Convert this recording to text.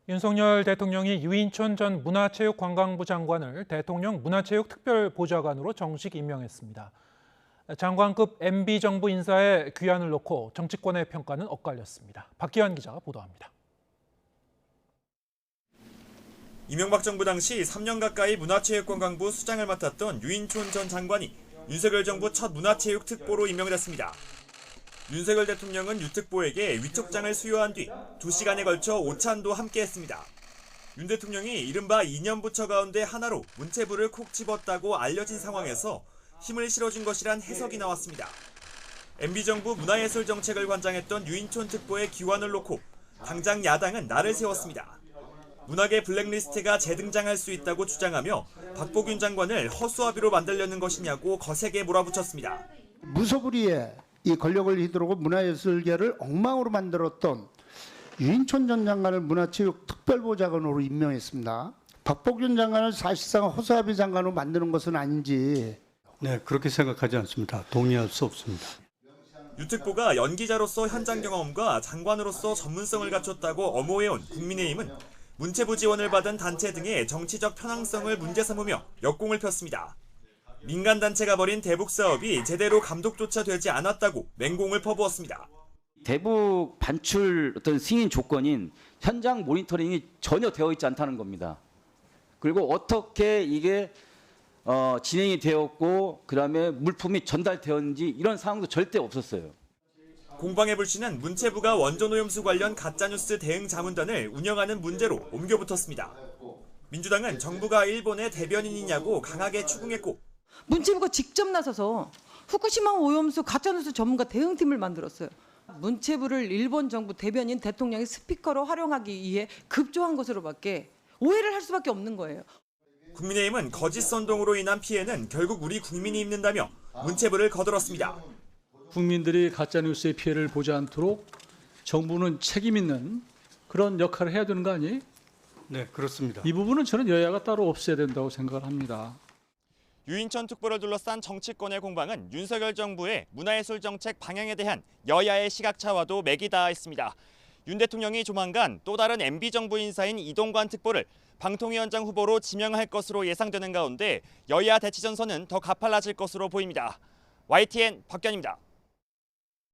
윤석열 대통령이 유인촌 전 문화체육관광부 장관을 대통령 문화체육특별보좌관으로 정식 임명했습니다. 장관급 MB정부 인사에 귀환을 놓고 정치권의 평가는 엇갈렸습니다. 박기환 기자가 보도합니다. 이명박 정부 당시 3년 가까이 문화체육관광부 수장을 맡았던 유인촌 전 장관이 윤석열 정부 첫 문화체육특보로 임명됐습니다. 윤석열 대통령은 유특보에게 위촉장을 수여한 뒤 2시간에 걸쳐 오찬도 함께했습니다. 윤 대통령이 이른바 2년 부처 가운데 하나로 문체부를 콕 집었다고 알려진 상황에서 힘을 실어준 것이란 해석이 나왔습니다. MB정부 문화예술정책을 관장했던 유인촌 특보의 귀환을 놓고 당장 야당은 날을 세웠습니다. 문학의 블랙리스트가 재등장할 수 있다고 주장하며 박보균 장관을 허수아비로 만들려는 것이냐고 거세게 몰아붙였습니다. 무소불위에 이 권력을 휘두르고 문화예술계를 엉망으로 만들었던 유인촌 전 장관을 문화체육특별보좌관으로 임명했습니다. 박보균 장관을 사실상 허수아비 장관으로 만드는 것은 아닌지. 네, 그렇게 생각하지 않습니다. 동의할 수 없습니다. 유특보가 연기자로서 현장 경험과 장관으로서 전문성을 갖췄다고 엄호해온 국민의힘은 문체부 지원을 받은 단체 등의 정치적 편향성을 문제 삼으며 역공을 폈습니다. 민간단체가 벌인 대북 사업이 제대로 감독조차 되지 않았다고 맹공을 퍼부었습니다. 대북 반출 어떤 승인 조건인 현장 모니터링이 전혀 되어 있지 않다는 겁니다. 그리고 어떻게 이게 진행이 되었고 그다음에 물품이 전달되었는지 이런 사항도 절대 없었어요. 공방의 불씨는 문체부가 원전오염수 관련 가짜뉴스 대응 자문단을 운영하는 문제로 옮겨붙었습니다. 민주당은 정부가 일본의 대변인이냐고 강하게 추궁했고 문체부가 직접 나서서 후쿠시마 오염수 가짜뉴스 전문가 대응팀을 만들었어요. 문체부를 일본 정부 대변인 대통령이 스피커로 활용하기 위해 급조한 것으로밖에 오해를 할 수밖에 없는 거예요. 국민의힘은 거짓 선동으로 인한 피해는 결국 우리 국민이 입는다며 문체부를 거들었습니다. 국민들이 가짜뉴스의 피해를 보지 않도록 정부는 책임 있는 그런 역할을 해야 되는 거 아니에요? 네, 그렇습니다. 이 부분은 저는 여야가 따로 없애야 된다고 생각을 합니다. 유인촌 특보를 둘러싼 정치권의 공방은 윤석열 정부의 문화예술 정책 방향에 대한 여야의 시각차와도 맥이 닿아있습니다. 윤 대통령이 조만간 또 다른 MB정부 인사인 이동관 특보를 방통위원장 후보로 지명할 것으로 예상되는 가운데 여야 대치 전선은 더 가팔라질 것으로 보입니다. YTN 박견입니다.